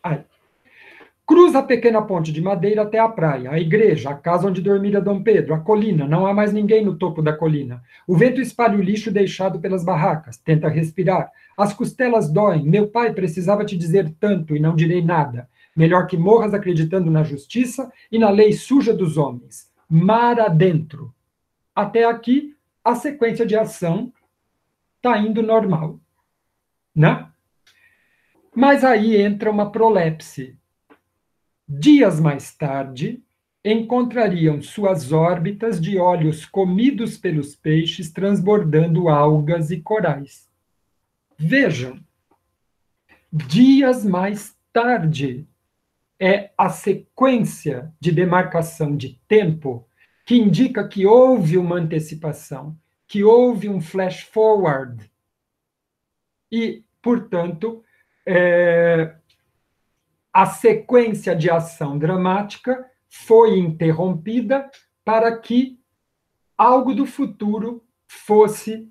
[SPEAKER 1] Cruza a pequena ponte de madeira até a praia, a igreja, a casa onde dormira Dom Pedro, a colina, não há mais ninguém no topo da colina. O vento espalha o lixo deixado pelas barracas, tenta respirar. As costelas doem, meu pai precisava te dizer tanto e não direi nada. Melhor que morras acreditando na justiça e na lei suja dos homens. Mar adentro. Até aqui, a sequência de ação está indo normal, né? Mas aí entra uma prolepse. Dias mais tarde, encontrariam suas órbitas de olhos comidos pelos peixes transbordando algas e corais. Vejam, dias mais tarde. é a sequência de demarcação de tempo que indica que houve uma antecipação, que houve um flash forward. E, portanto, a sequência de ação dramática foi interrompida para que algo do futuro fosse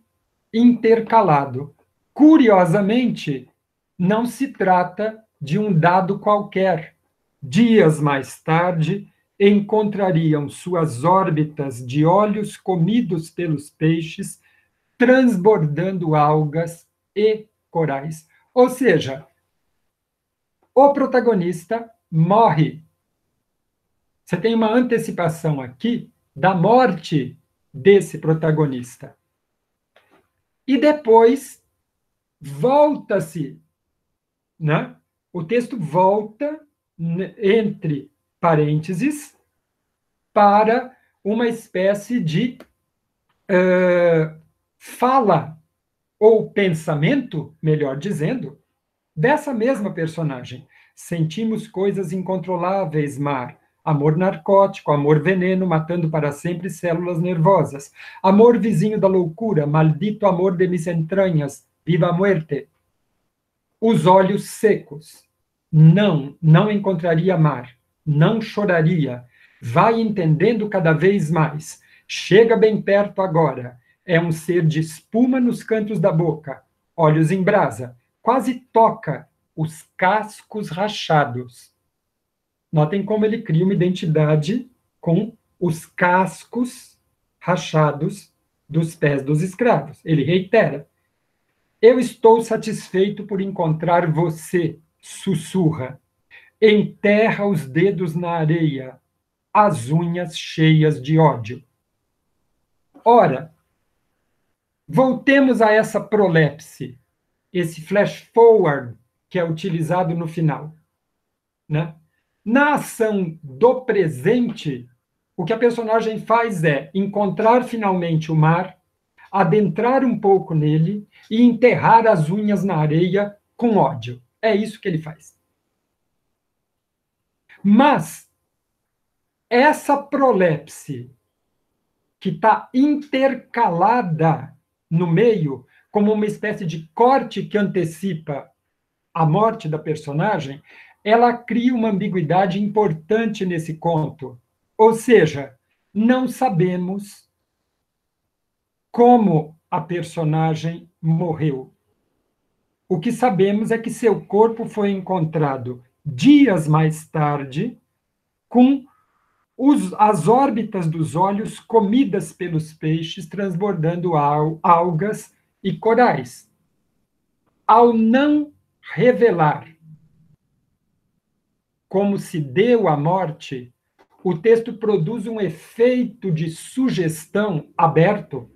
[SPEAKER 1] intercalado. Curiosamente, não se trata de um dado qualquer. Dias mais tarde, encontrariam suas órbitas de olhos comidos pelos peixes, transbordando algas e corais. Ou seja, o protagonista morre. Você tem uma antecipação aqui da morte desse protagonista. E depois volta-se, né? O texto volta entre parênteses para uma espécie de fala ou pensamento, melhor dizendo, dessa mesma personagem. Sentimos coisas incontroláveis, mar. Amor narcótico, amor veneno, matando para sempre células nervosas. Amor vizinho da loucura, maldito amor de mis entranhas, viva a muerte. Os olhos secos. Não encontraria mar. Não choraria. Vai entendendo cada vez mais. Chega bem perto agora. É um ser de espuma nos cantos da boca. Olhos em brasa. Quase toca os cascos rachados. Notem como ele cria uma identidade com os cascos rachados dos pés dos escravos. Ele reitera. Eu estou satisfeito por encontrar você, sussurra. Enterra os dedos na areia, as unhas cheias de ódio. Ora, voltemos a essa prolepse, esse flash forward que é utilizado no final, né? Na ação do presente, o que a personagem faz é encontrar finalmente o mar, adentrar um pouco nele e enterrar as unhas na areia com ódio. É isso que ele faz. Mas essa prolepse que está intercalada no meio, como uma espécie de corte que antecipa a morte da personagem, ela cria uma ambiguidade importante nesse conto. Ou seja, não sabemos como a personagem morreu. O que sabemos é que seu corpo foi encontrado dias mais tarde, com as órbitas dos olhos comidas pelos peixes, transbordando algas e corais. Ao não revelar como se deu a morte, o texto produz um efeito de sugestão aberto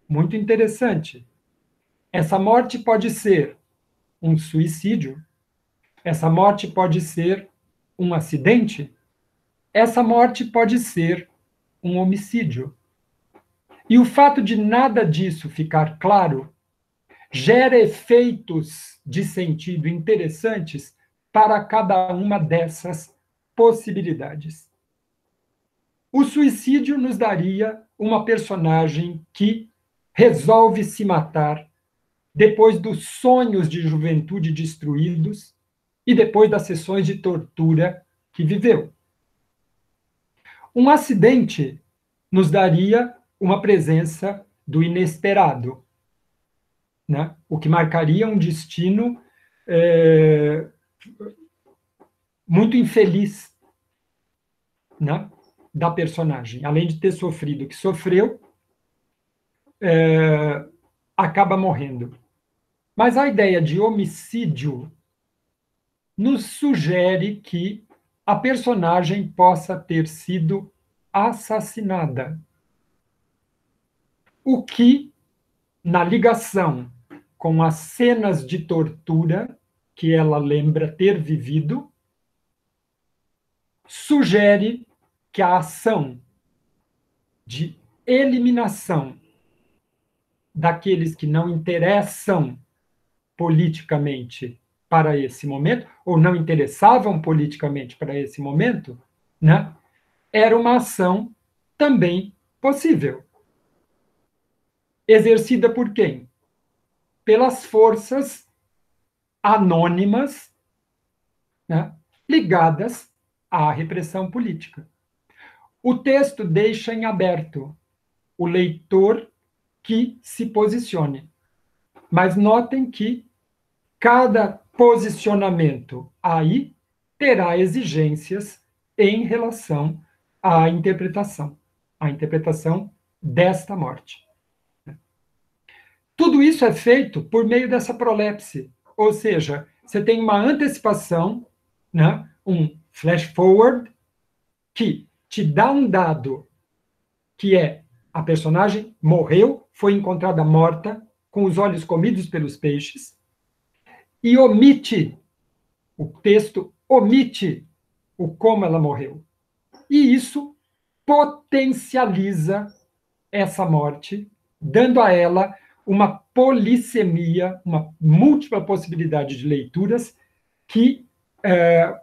[SPEAKER 1] muito interessante. Essa morte pode ser um suicídio, essa morte pode ser um acidente, essa morte pode ser um homicídio. E o fato de nada disso ficar claro gera efeitos de sentido interessantes para cada uma dessas possibilidades. O suicídio nos daria uma personagem que resolve se matar depois dos sonhos de juventude destruídos e depois das sessões de tortura que viveu. Um acidente nos daria uma presença do inesperado, né? O que marcaria um destino muito infeliz, né, da personagem. Além de ter sofrido o que sofreu, acaba morrendo. Mas a ideia de homicídio nos sugere que a personagem possa ter sido assassinada. O que, na ligação com as cenas de tortura que ela lembra ter vivido, sugere que a ação de eliminação daqueles que não interessam politicamente para esse momento, ou não interessavam politicamente para esse momento, né, era uma ação também possível. Exercida por quem? Pelas forças anônimas, né, ligadas à repressão política. O texto deixa em aberto o leitor que se posicione. Mas notem que cada posicionamento aí terá exigências em relação à interpretação desta morte. Tudo isso é feito por meio dessa prolepse, ou seja, você tem uma antecipação, né, um flash forward, que te dá um dado que é a personagem morreu, foi encontrada morta, com os olhos comidos pelos peixes, e omite, o texto omite o como ela morreu. E isso potencializa essa morte, dando a ela uma polissemia, uma múltipla possibilidade de leituras que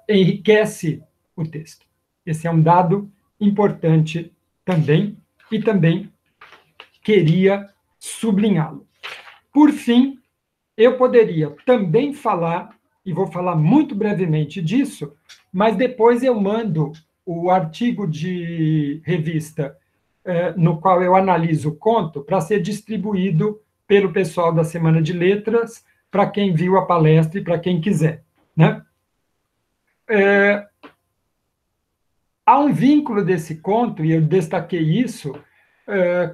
[SPEAKER 1] enriquece o texto. Esse é um dado importante também, e também queria sublinhá-lo. Por fim, eu poderia também falar, e vou falar muito brevemente disso, mas depois eu mando o artigo de revista no qual eu analiso o conto para ser distribuído pelo pessoal da Semana de Letras, para quem viu a palestra e para quem quiser, né? Há um vínculo desse conto, e eu destaquei isso,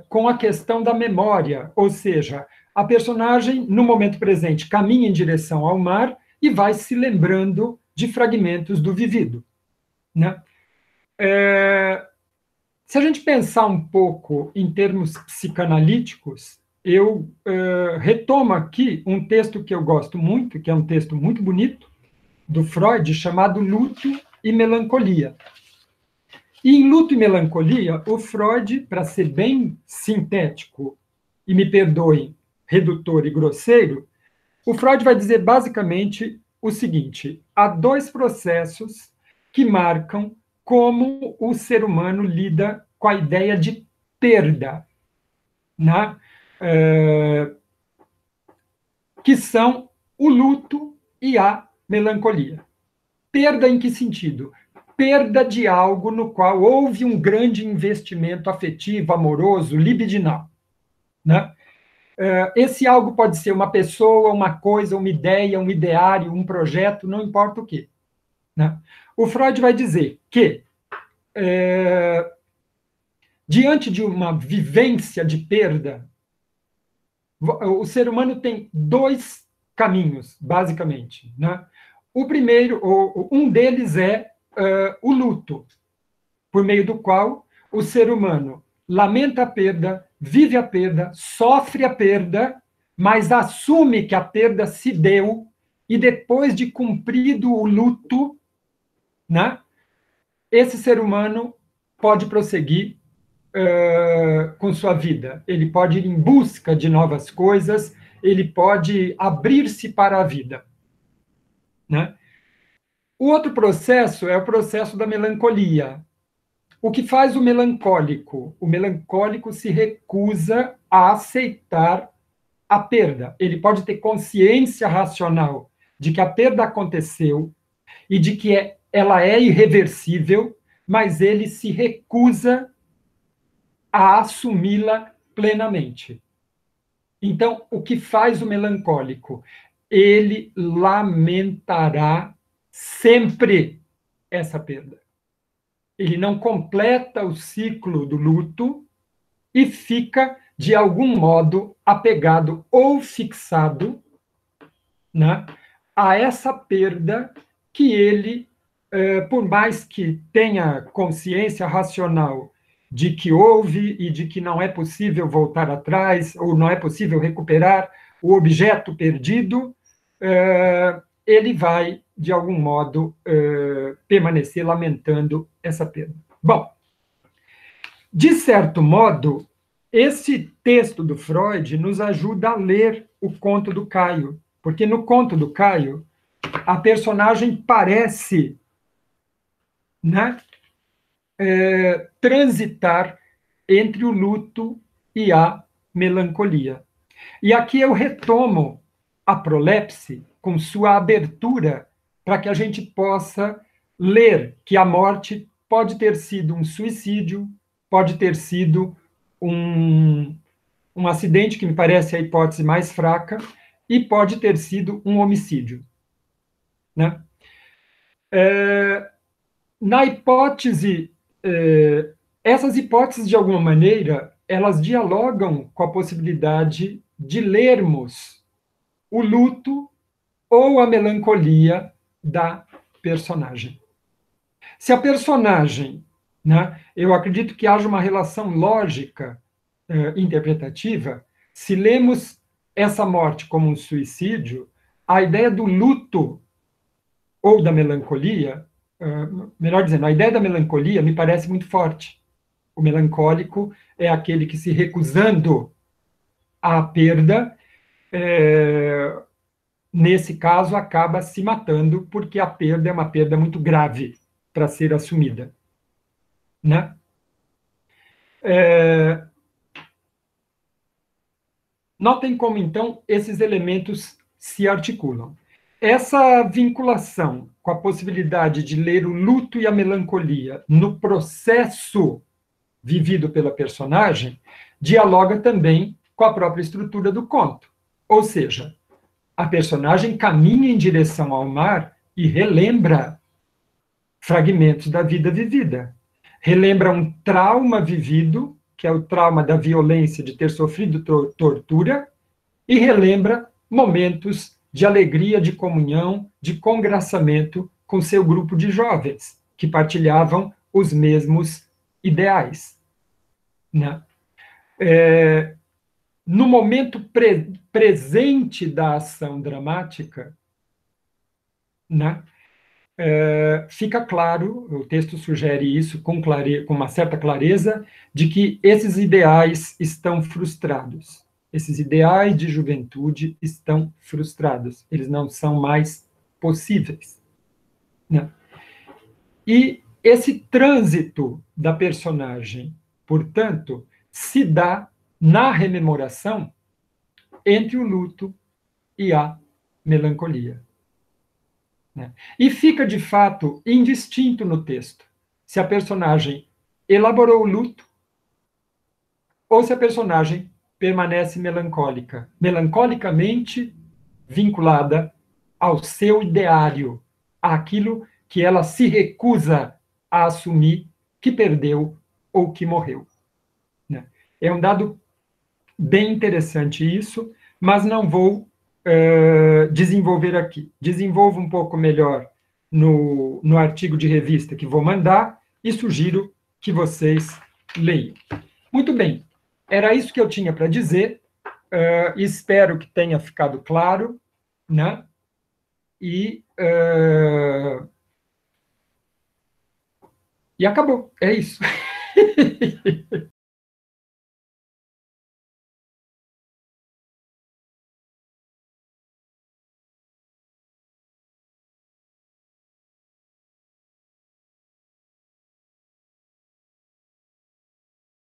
[SPEAKER 1] com a questão da memória, ou seja, a personagem, no momento presente, caminha em direção ao mar e vai se lembrando de fragmentos do vivido, né? Se a gente pensar um pouco em termos psicanalíticos, eu retomo aqui um texto que eu gosto muito, que é um texto muito bonito, do Freud, chamado Luto e Melancolia. E em Luto e Melancolia, o Freud, para ser bem sintético, e me perdoem, redutor e grosseiro, o Freud vai dizer basicamente o seguinte: há dois processos que marcam como o ser humano lida com a ideia de perda, né? Que são o luto e a melancolia. Perda em que sentido? Perda de algo no qual houve um grande investimento afetivo, amoroso, libidinal, né? Esse algo pode ser uma pessoa, uma coisa, uma ideia, um ideário, um projeto, não importa o quê, né? O Freud vai dizer que, diante de uma vivência de perda, o ser humano tem dois caminhos, basicamente, né? O primeiro, um deles é o luto, por meio do qual o ser humano lamenta a perda, vive a perda, sofre a perda, mas assume que a perda se deu, e depois de cumprido o luto, né, esse ser humano pode prosseguir com sua vida. Ele pode ir em busca de novas coisas, ele pode abrir-se para a vida, né? O outro processo é o processo da melancolia. O que faz o melancólico? O melancólico se recusa a aceitar a perda. Ele pode ter consciência racional de que a perda aconteceu e de que ela é irreversível, mas ele se recusa a assumi-la plenamente. Então, o que faz o melancólico? Ele lamentará sempre essa perda. Ele não completa o ciclo do luto e fica, de algum modo, apegado ou fixado, né, a essa perda que ele, por mais que tenha consciência racional de que houve e de que não é possível voltar atrás, ou não é possível recuperar o objeto perdido, ele vai, de algum modo, permanecer lamentando essa perda. Bom, de certo modo, esse texto do Freud nos ajuda a ler o conto do Caio, porque no conto do Caio, a personagem parece, né, transitar entre o luto e a melancolia. E aqui eu retomo a prolepse com sua abertura para que a gente possa ler que a morte pode ter sido um suicídio, pode ter sido um acidente, que me parece a hipótese mais fraca, e pode ter sido um homicídio. Né? Na hipótese, essas hipóteses, de alguma maneira, elas dialogam com a possibilidade de lermos o luto ou a melancolia da personagem. Se a personagem, né, eu acredito que haja uma relação lógica interpretativa, se lemos essa morte como um suicídio, a ideia do luto ou da melancolia, melhor dizendo, a ideia da melancolia me parece muito forte. O melancólico é aquele que, se recusando à perda, nesse caso, acaba se matando, porque a perda é uma perda muito grave para ser assumida. Né? Notem como, então, esses elementos se articulam. Essa vinculação com a possibilidade de ler o luto e a melancolia no processo vivido pela personagem dialoga também com a própria estrutura do conto. Ou seja, a personagem caminha em direção ao mar e relembra fragmentos da vida vivida. Relembra um trauma vivido, que é o trauma da violência de ter sofrido tortura, e relembra momentos de alegria, de comunhão, de congraçamento com seu grupo de jovens, que partilhavam os mesmos ideais. Né? No momento presente da ação dramática, né, fica claro, o texto sugere isso com uma certa clareza, de que esses ideais estão frustrados. Esses ideais de juventude estão frustrados. Eles não são mais possíveis. Né? E esse trânsito da personagem, portanto, se dá na rememoração entre o luto e a melancolia. Né? E fica, de fato, indistinto no texto se a personagem elaborou o luto ou se a personagem permanece melancólica, melancolicamente vinculada ao seu ideário, àquilo que ela se recusa a assumir que perdeu ou que morreu. Né? É um dado bem interessante isso, mas não vou desenvolver aqui. Desenvolvo um pouco melhor no artigo de revista que vou mandar e sugiro que vocês leiam. Muito bem, era isso que eu tinha para dizer. Espero que tenha ficado claro, né? E acabou, é isso.